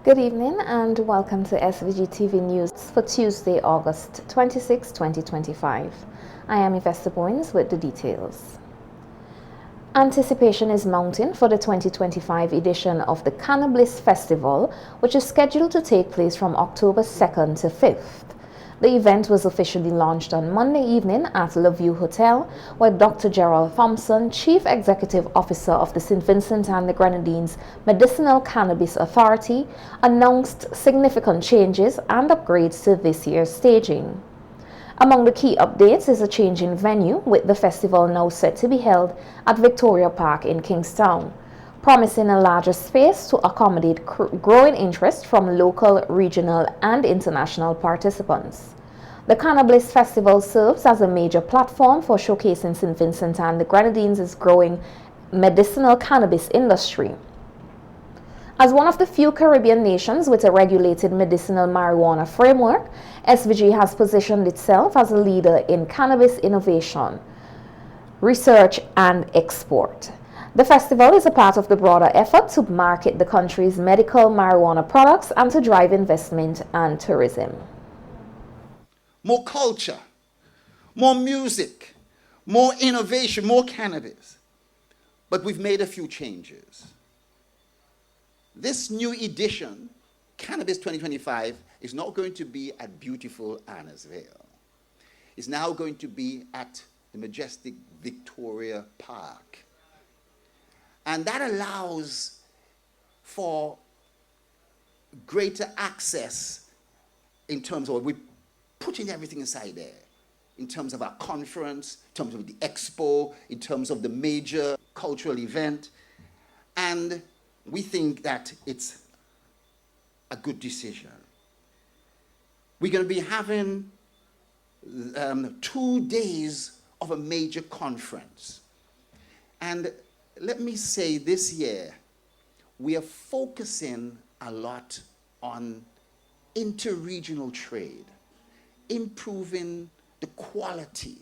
Good evening and welcome to SVG-TV News for Tuesday, August 26, 2025. I am Yvette Boynes with the details. Anticipation is mounting for the 2025 edition of the Cannabis Festival, which is scheduled to take place from October 2nd to 5th. The event was officially launched on Monday evening at La View Hotel, where Dr. Gerald Thompson, Chief Executive Officer of the St. Vincent and the Grenadines Medicinal Cannabis Authority, announced significant changes and upgrades to this year's staging. Among the key updates is a change in venue, with the festival now set to be held at Victoria Park in Kingstown, promising a larger space to accommodate growing interest from local, regional, and international participants. The Cannabis Festival serves as a major platform for showcasing St. Vincent and the Grenadines' growing medicinal cannabis industry. As one of the few Caribbean nations with a regulated medicinal marijuana framework, SVG has positioned itself as a leader in cannabis innovation, research, and export. The festival is a part of the broader effort to market the country's medical marijuana products and to drive investment and tourism. More culture, more music, more innovation, more cannabis. But we've made a few changes. This new edition, Cannabis 2025, is not going to be at beautiful Annesville. It's now going to be at the majestic Victoria Park. And that allows for greater access in terms of we're putting everything inside there, in terms of our conference, in terms of the Expo, in terms of the major cultural event. And we think that it's a good decision. We're going to be having 2 days of a major conference. And let me say this year, we are focusing a lot on interregional trade, improving the quality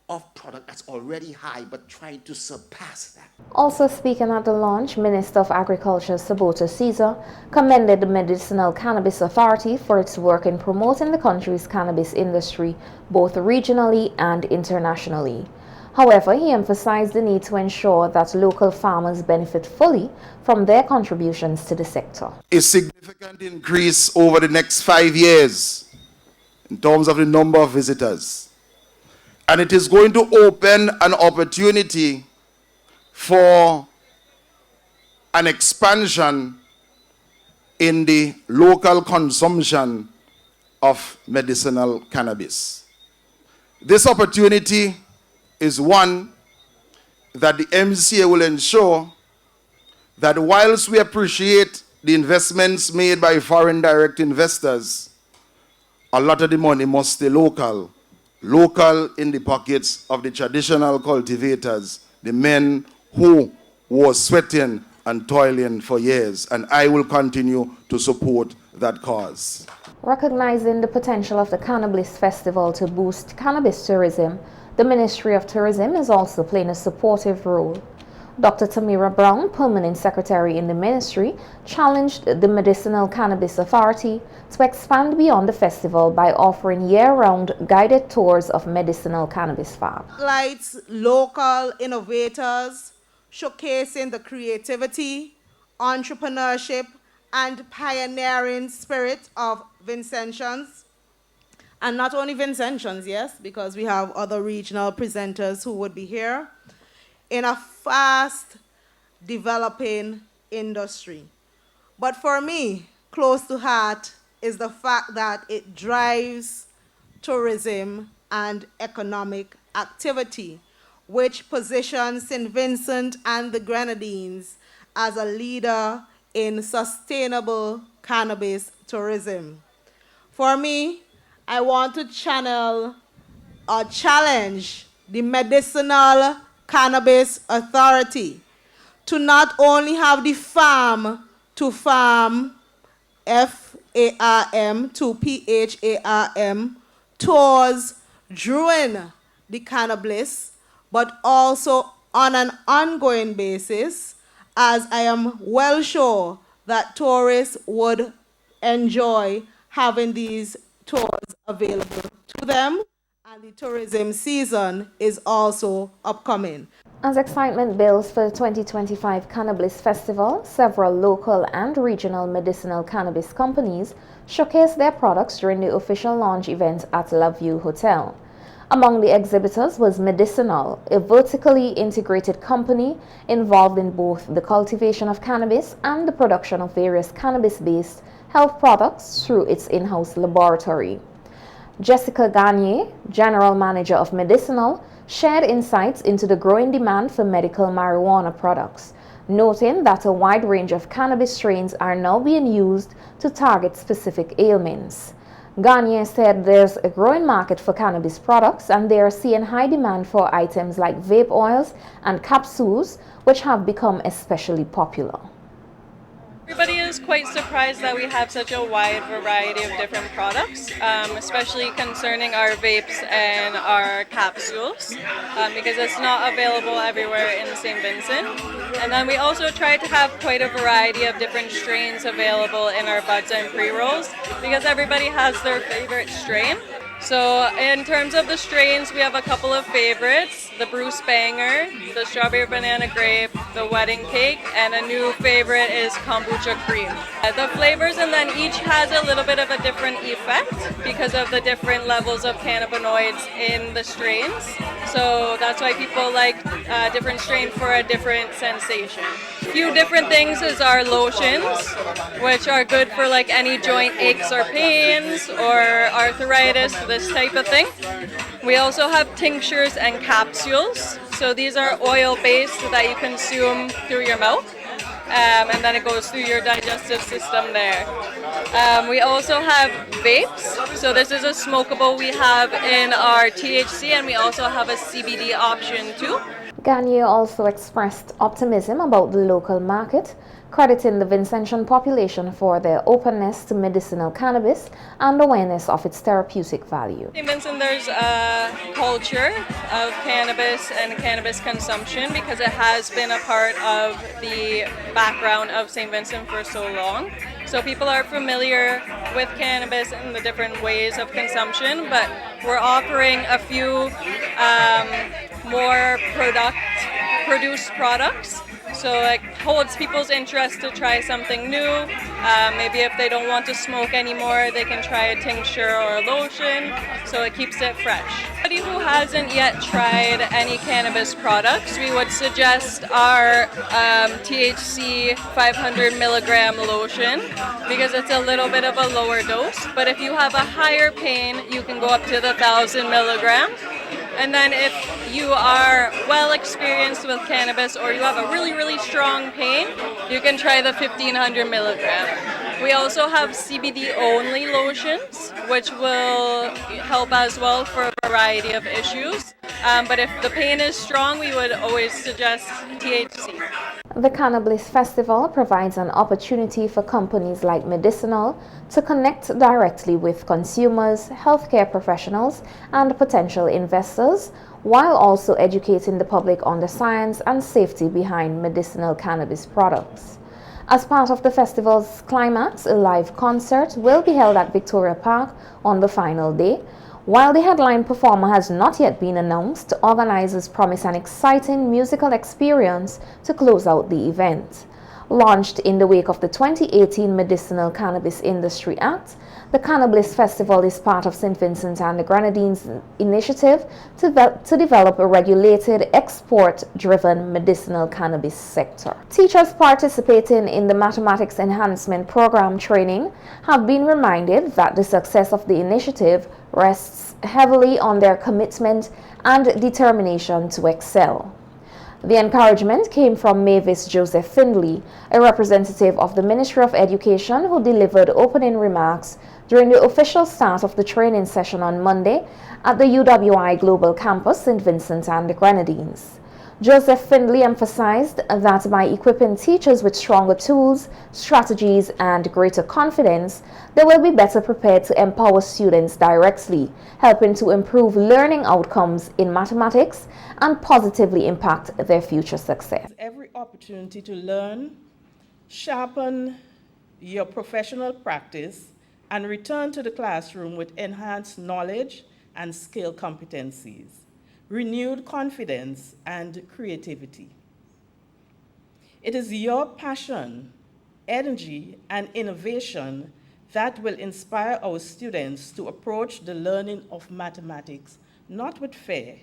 of product that's already high, but trying to surpass that. Also speaking at the launch, Minister of Agriculture Sabota Caesar commended the Medicinal Cannabis Authority for its work in promoting the country's cannabis industry, both regionally and internationally. However, he emphasized the need to ensure that local farmers benefit fully from their contributions to the sector. A significant increase over the next 5 years in terms of the number of visitors. And it is going to open an opportunity for an expansion in the local consumption of medicinal cannabis. This opportunity is one that the MCA will ensure that whilst we appreciate the investments made by foreign direct investors, a lot of the money must stay local in the pockets of the traditional cultivators, the men who were sweating and toiling for years, and I will continue to support that cause. Recognizing the potential of the Cannabis Festival to boost cannabis tourism, the Ministry of Tourism is also playing a supportive role. Dr. Tamira Brown, Permanent Secretary in the Ministry, challenged the Medicinal Cannabis Authority to expand beyond the festival by offering year-round guided tours of medicinal cannabis farms. Highlights local innovators, showcasing the creativity, entrepreneurship, and pioneering spirit of Vincentians. And not only Vincentians, yes, because we have other regional presenters who would be here, in a fast developing industry. But for me, close to heart is the fact that it drives tourism and economic activity, which positions St. Vincent and the Grenadines as a leader in sustainable cannabis tourism. For me, I want to channel or challenge the Medicinal Cannabis Authority to not only have the farm to farm, FARM to PHARM, tours during the cannabis, but also on an ongoing basis, as I am well sure that tourists would enjoy having these tours available to them, and the tourism season is also upcoming. As excitement builds for the 2025 Cannabis Festival, several local and regional medicinal cannabis companies showcased their products during the official launch event at La View Hotel. Among the exhibitors was Medicinal, a vertically integrated company involved in both the cultivation of cannabis and the production of various cannabis-based health products through its in-house laboratory. Jessica Gagne, General Manager of Medicinal, shared insights into the growing demand for medical marijuana products, noting that a wide range of cannabis strains are now being used to target specific ailments. Gagne said there's a growing market for cannabis products and they are seeing high demand for items like vape oils and capsules, which have become especially popular. Everybody is quite surprised that we have such a wide variety of different products, especially concerning our vapes and our capsules, because it's not available everywhere in St. Vincent. And then we also try to have quite a variety of different strains available in our buds and pre-rolls, because everybody has their favorite strain. So in terms of the strains, we have a couple of favorites: the Bruce Banger, the Strawberry Banana Grape, the Wedding Cake, and a new favorite is Kombucha Cream. The flavors, and then each has a little bit of a different effect because of the different levels of cannabinoids in the strains. So that's why people like a different strain for a different sensation. A few different things is our lotions, which are good for like any joint aches or pains or arthritis, this type of thing. We also have tinctures and capsules. So these are oil-based that you consume through your mouth, and then it goes through your digestive system there. We also have vapes. So this is a smokable we have in our THC, and we also have a CBD option too. Gagne also expressed optimism about the local market, crediting the Vincentian population for their openness to medicinal cannabis and awareness of its therapeutic value. In Vincent, there's a culture of cannabis and cannabis consumption because it has been a part of the background of St. Vincent for so long. So people are familiar with cannabis and the different ways of consumption, but we're offering a few more produced products. So it holds people's interest to try something new. Maybe if they don't want to smoke anymore, they can try a tincture or a lotion, so it keeps it fresh. Anybody who hasn't yet tried any cannabis products, we would suggest our THC 500 milligram lotion because it's a little bit of a lower dose. But if you have a higher pain, you can go up to the 1,000 milligrams. And then if you are well experienced with cannabis or you have a really strong pain, you can try the 1,500 milligram. We also have CBD only lotions, which will help as well for a variety of issues. But if the pain is strong, we would always suggest THC. The Cannabis Festival provides an opportunity for companies like Medicinal to connect directly with consumers, healthcare professionals, and potential investors, while also educating the public on the science and safety behind medicinal cannabis products. As part of the festival's climax, a live concert will be held at Victoria Park on the final day. While the headline performer has not yet been announced, organizers promise an exciting musical experience to close out the event. Launched in the wake of the 2018 Medicinal Cannabis Industry Act, the Cannabis Festival is part of St. Vincent and the Grenadines' initiative to develop a regulated, export-driven medicinal cannabis sector. Teachers participating in the Mathematics Enhancement Program training have been reminded that the success of the initiative rests heavily on their commitment and determination to excel. The encouragement came from Mavis Joseph Findley, a representative of the Ministry of Education, who delivered opening remarks during the official start of the training session on Monday at the UWI Global Campus, St. Vincent and the Grenadines. Joseph Findley emphasized that by equipping teachers with stronger tools, strategies, and greater confidence, they will be better prepared to empower students directly, helping to improve learning outcomes in mathematics and positively impact their future success. Every opportunity to learn, sharpen your professional practice and return to the classroom with enhanced knowledge and skill competencies, renewed confidence, and creativity. It is your passion, energy, and innovation that will inspire our students to approach the learning of mathematics not with fear,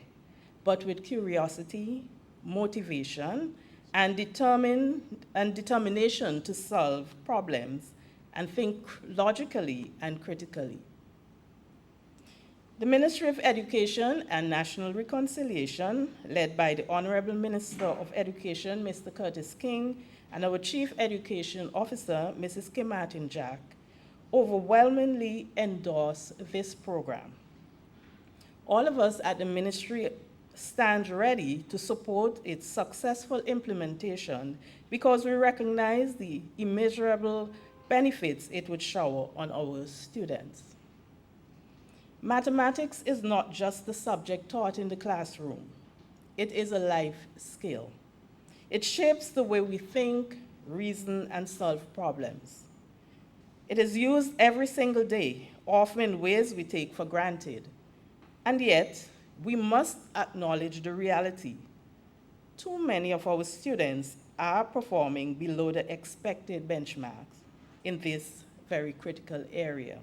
but with curiosity, motivation, and determination to solve problems and think logically and critically. The Ministry of Education and National Reconciliation, led by the Honorable Minister of Education, Mr. Curtis King, and our Chief Education Officer, Mrs. Kim Martin Jack, overwhelmingly endorse this program. All of us at the ministry stand ready to support its successful implementation because we recognize the immeasurable benefits it would shower on our students. Mathematics is not just the subject taught in the classroom. It is a life skill. It shapes the way we think, reason, and solve problems. It is used every single day, often in ways we take for granted. And yet, we must acknowledge the reality. Too many of our students are performing below the expected benchmarks in this very critical area.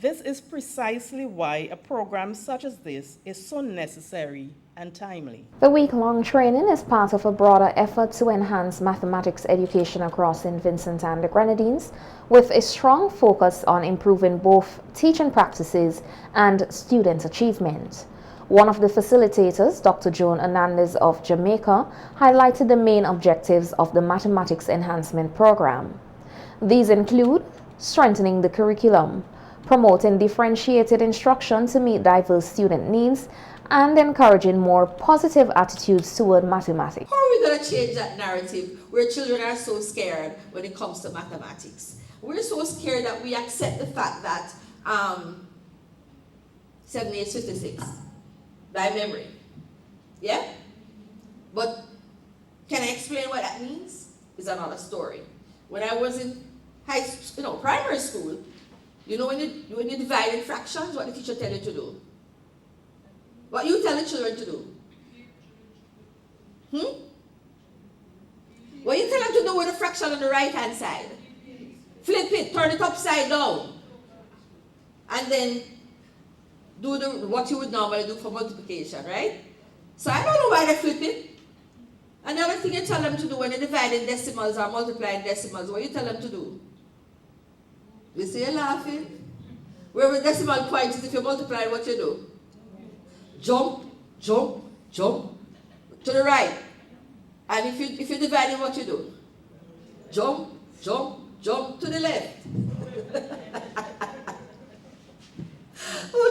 This is precisely why a program such as this is so necessary and timely. The week-long training is part of a broader effort to enhance mathematics education across St. Vincent and the Grenadines, with a strong focus on improving both teaching practices and student achievement. One of the facilitators, Dr. Joan Hernandez of Jamaica, highlighted the main objectives of the Mathematics Enhancement Program. These include strengthening the curriculum, promoting differentiated instruction to meet diverse student needs, and encouraging more positive attitudes toward mathematics. How are we going to change that narrative where children are so scared when it comes to mathematics? We're so scared that we accept the fact that 7, 8, 56 by memory. Yeah? But can I explain what that means? It's another story. When I was in primary school, when you divide in fractions, what the teacher tell you to do? What you tell the children to do? What you tell them to do with the fraction on the right-hand side? Flip it, turn it upside down. And then do what you would normally do for multiplication, right? So I don't know why they flip it. Another thing you tell them to do when they divide in decimals or multiply in decimals, what you tell them to do? You see you're laughing? Where the decimal point is, if you multiply, what you do? Jump, jump, jump to the right. And if you divide it, what you do? Jump, jump, jump to the left.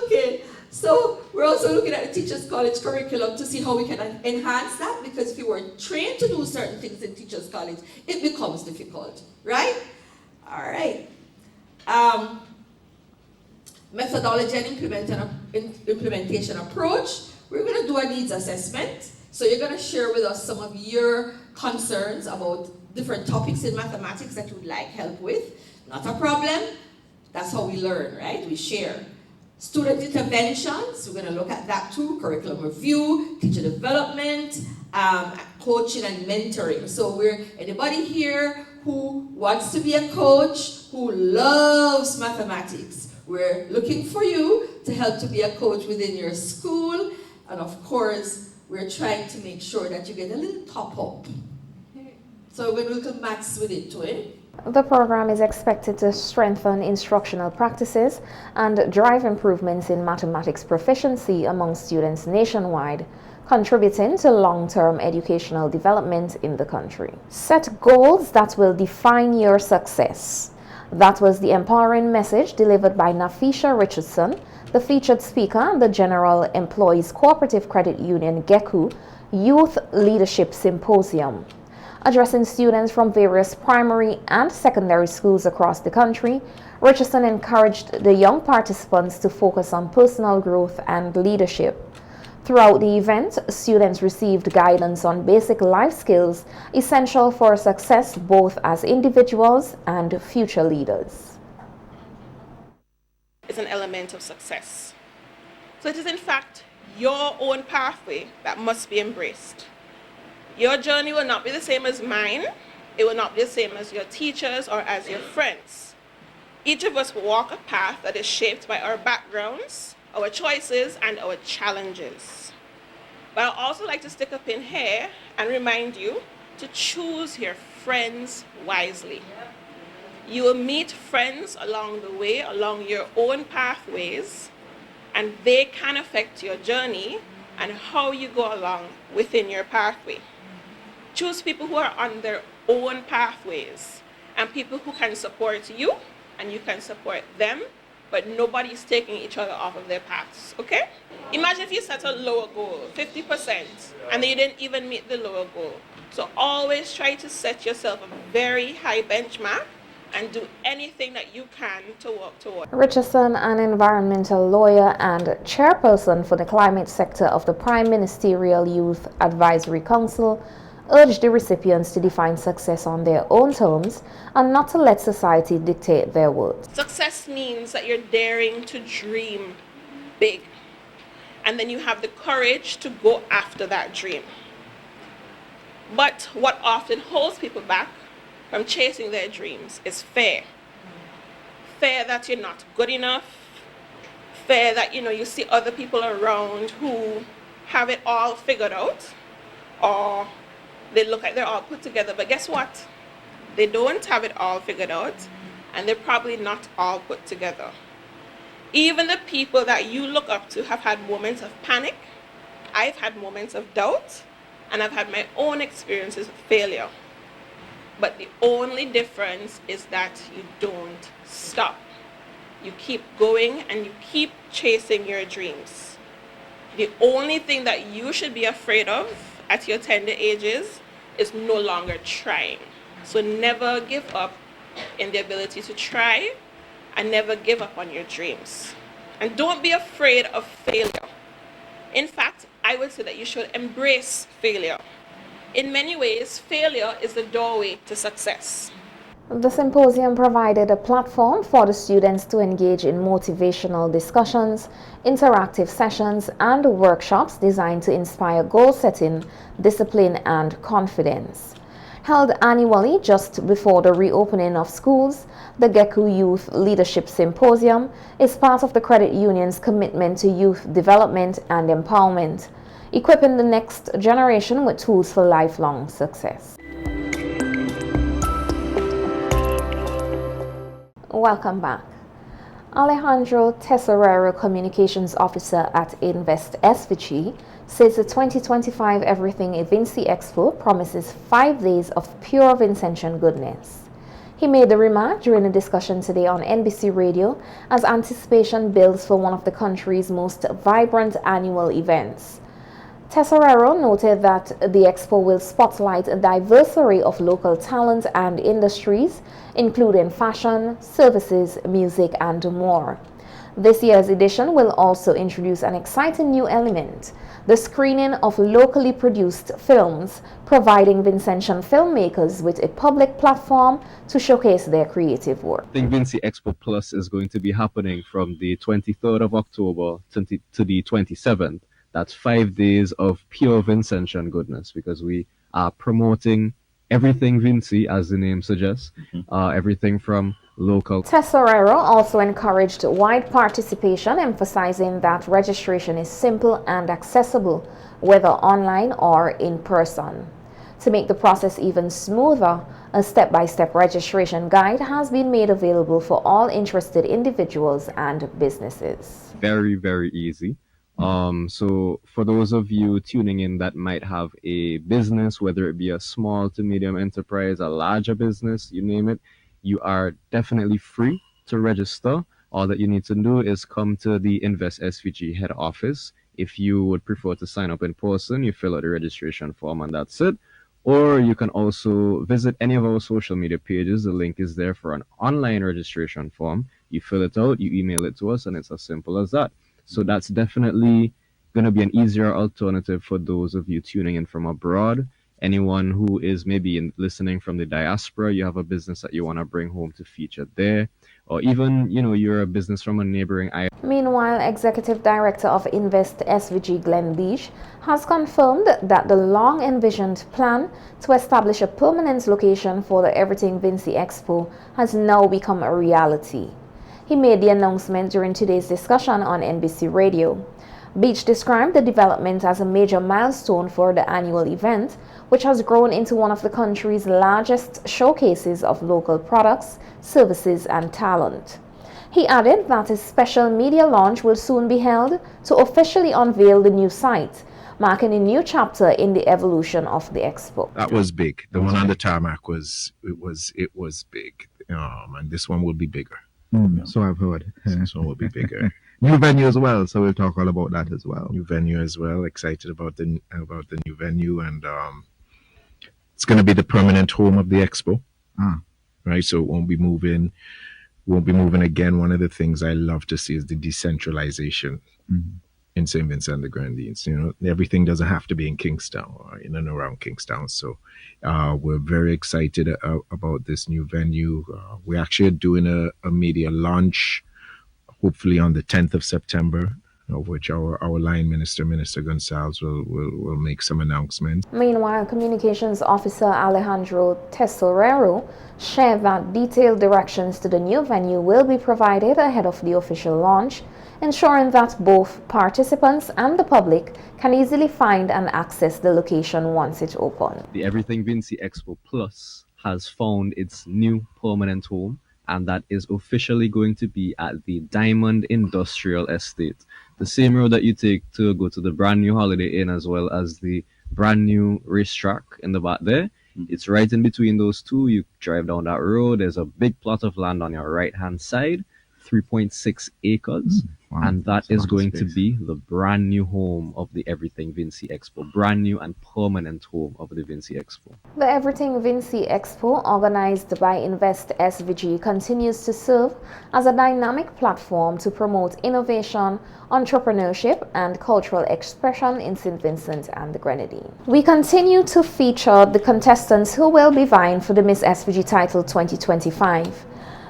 Okay, so we're also looking at the Teachers College curriculum to see how we can enhance that, because if you were trained to do certain things in Teachers College, it becomes difficult, right? All right. Methodology and implementation approach. We're going to do a needs assessment. So you're going to share with us some of your concerns about different topics in mathematics that you would like help with. Not a problem. That's how we learn, right? We share. Student interventions, we're going to look at that too. Curriculum review, teacher development, coaching and mentoring. So anybody here who wants to be a coach, who loves mathematics, we're looking for you to help to be a coach within your school. And of course, we're trying to make sure that you get a little top up. So we're going to look maths with it too, eh? The program is expected to strengthen instructional practices and drive improvements in mathematics proficiency among students nationwide, contributing to long-term educational development in the country. Set goals that will define your success. That was the empowering message delivered by Nafisha Richardson, the featured speaker at the General Employees Cooperative Credit Union GECU Youth Leadership Symposium. Addressing students from various primary and secondary schools across the country, Richardson encouraged the young participants to focus on personal growth and leadership. Throughout the event, students received guidance on basic life skills essential for success both as individuals and future leaders. It's an element of success. So it is in fact your own pathway that must be embraced. Your journey will not be the same as mine. It will not be the same as your teachers or as your friends. Each of us will walk a path that is shaped by our backgrounds, our choices, and our challenges. But I'd also like to stick a pin here and remind you to choose your friends wisely. You will meet friends along the way, along your own pathways, and they can affect your journey and how you go along within your pathway. Choose people who are on their own pathways and people who can support you and you can support them, but nobody's taking each other off of their paths, okay? Imagine if you set a lower goal, 50%, and then you didn't even meet the lower goal. So always try to set yourself a very high benchmark and do anything that you can to work toward. Richardson, an environmental lawyer and chairperson for the climate sector of the Prime Ministerial Youth Advisory Council, urged the recipients to define success on their own terms and not to let society dictate their words. Success means that you're daring to dream big, and then you have the courage to go after that dream. But what often holds people back from chasing their dreams is fear. Fear that you're not good enough, fear that you see other people around who have it all figured out, or they look like they're all put together, but guess what? They don't have it all figured out, and they're probably not all put together. Even the people that you look up to have had moments of panic. I've had moments of doubt, and I've had my own experiences of failure. But the only difference is that you don't stop. You keep going and you keep chasing your dreams. The only thing that you should be afraid of at your tender ages is no longer trying. So never give up in the ability to try, and never give up on your dreams. And don't be afraid of failure. In fact, I would say that you should embrace failure. In many ways, failure is the doorway to success. The symposium provided a platform for the students to engage in motivational discussions, interactive sessions, and workshops designed to inspire goal setting, discipline, and confidence. Held annually just before the reopening of schools, the GECU Youth Leadership Symposium is part of the credit union's commitment to youth development and empowerment, equipping the next generation with tools for lifelong success. Welcome back. Alejandro Tesorero, Communications Officer at Invest SVG, says the 2025 Everything Vincy Expo promises 5 days of pure Vincentian goodness. He made the remark during a discussion today on NBC Radio as anticipation builds for one of the country's most vibrant annual events. Tesorero noted that the expo will spotlight a diverse array of local talent and industries, including fashion, services, music, and more. This year's edition will also introduce an exciting new element, the screening of locally produced films, providing Vincentian filmmakers with a public platform to showcase their creative work. I think Vincy Expo Plus is going to be happening from the 23rd of October to the 27th. That's 5 days of pure Vincentian goodness, because we are promoting everything Vincy, as the name suggests, everything from local. Tesorero also encouraged wide participation, emphasizing that registration is simple and accessible, whether online or in person. To make the process even smoother, a step-by-step registration guide has been made available for all interested individuals and businesses. Very, very easy. So for those of you tuning in that might have a business, whether it be a small to medium enterprise, a larger business, you name it, you are definitely free to register. All that you need to do is come to the Invest SVG head office. If you would prefer to sign up in person, you fill out the registration form and that's it. Or you can also visit any of our social media pages. The link is there for an online registration form. You fill it out, you email it to us, and it's as simple as that. So that's definitely going to be an easier alternative for those of you tuning in from abroad. Anyone who is maybe listening from the diaspora, you have a business that you want to bring home to feature there, or even, you're a business from a neighboring island. Meanwhile, Executive Director of Invest SVG Glenn Leach has confirmed that the long-envisioned plan to establish a permanent location for the Everything Vincy Expo has now become a reality. He made the announcement during today's discussion on NBC Radio. Beach described the development as a major milestone for the annual event, which has grown into one of the country's largest showcases of local products, services, and talent. He added that a special media launch will soon be held to officially unveil the new site, marking a new chapter in the evolution of the expo. That was big. The one on the tarmac was big, and this one will be bigger. So I've heard. This one will be bigger. New venue as well, so we'll talk all about that as well. New venue as well. Excited about the new venue, and it's going to be the permanent home of the expo. Right, so it won't be moving. Again. One of the things I love to see is the decentralization in St. Vincent and the Grenadines. Everything doesn't have to be in Kingstown or in and around Kingstown. So we're very excited about this new venue. We're actually doing a media launch, hopefully on the 10th of September, of which our line minister, Minister Gonsalves, will make some announcements. Meanwhile, Communications Officer Alejandro Tesorero shared that detailed directions to the new venue will be provided ahead of the official launch, ensuring that both participants and the public can easily find and access the location once it opens. The Everything Vincy Expo Plus has found its new permanent home, and that is officially going to be at the Diamond Industrial Estate. The same road that you take to go to the brand new Holiday Inn as well as the brand new racetrack in the back there. It's right in between those two. You drive down that road. There's a big plot of land on your right-hand side, 3.6 acres. Wow. And that is going to be the brand new home of the Everything Vincy Expo. Brand new and permanent home of the Vincy Expo. The Everything Vincy Expo, organized by Invest SVG, continues to serve as a dynamic platform to promote innovation, entrepreneurship, and cultural expression in St. Vincent and the Grenadines. We continue to feature the contestants who will be vying for the Miss SVG title 2025.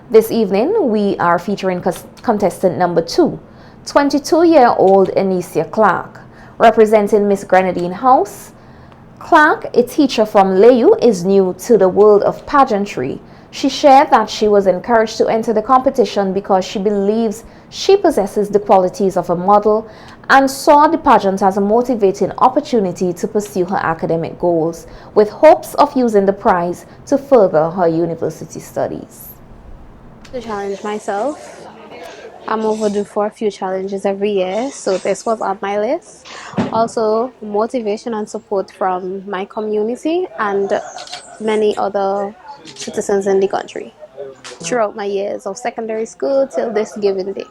This evening, we are featuring contestant number 2, 22-year-old Anicia Clark. Representing Miss Grenadine House, Clark, a teacher from Layu, is new to the world of pageantry. She shared that she was encouraged to enter the competition because she believes she possesses the qualities of a model and saw the pageant as a motivating opportunity to pursue her academic goals, with hopes of using the prize to further her university studies. To challenge myself. I'm overdue for a few challenges every year, so this was on my list. Also, motivation and support from my community and many other citizens in the country throughout my years of secondary school till this given day.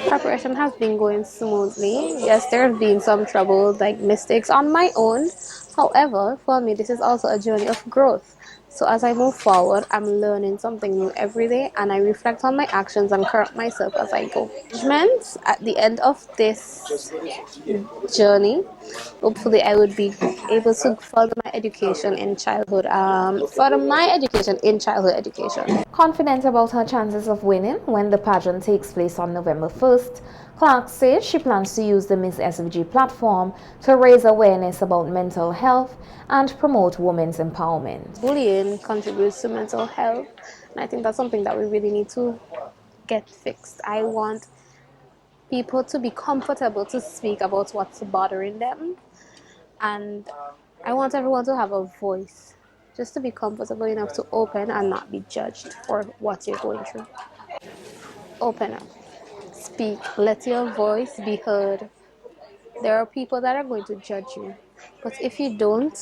Preparation has been going smoothly. Yes, there have been some troubles, like mistakes on my own. However, for me, this is also a journey of growth. So as I move forward, I'm learning something new every day, and I reflect on my actions and correct myself as I go. At the end of this journey, hopefully I would be able to further my education in childhood, education. Confident about her chances of winning when the pageant takes place on November 1st, Clark says she plans to use the Miss SVG platform to raise awareness about mental health and promote women's empowerment. Bullying contributes to mental health, and I think that's something that we really need to get fixed. I want people to be comfortable to speak about what's bothering them, and I want everyone to have a voice, just to be comfortable enough to open and not be judged for what you're going through. Open up. Speak, let your voice be heard. There are people that are going to judge you, but if you don't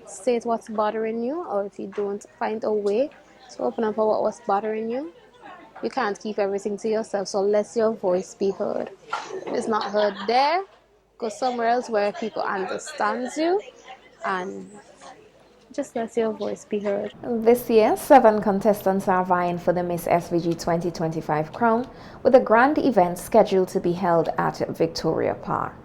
state what's bothering you, or if you don't find a way to open up about what's bothering you, you can't keep everything to yourself. So let your voice be heard. If it's not heard there, go somewhere else where people understand you and Just let your voice be heard. This year, 7 contestants are vying for the Miss SVG 2025 crown, with a grand event scheduled to be held at Victoria Park.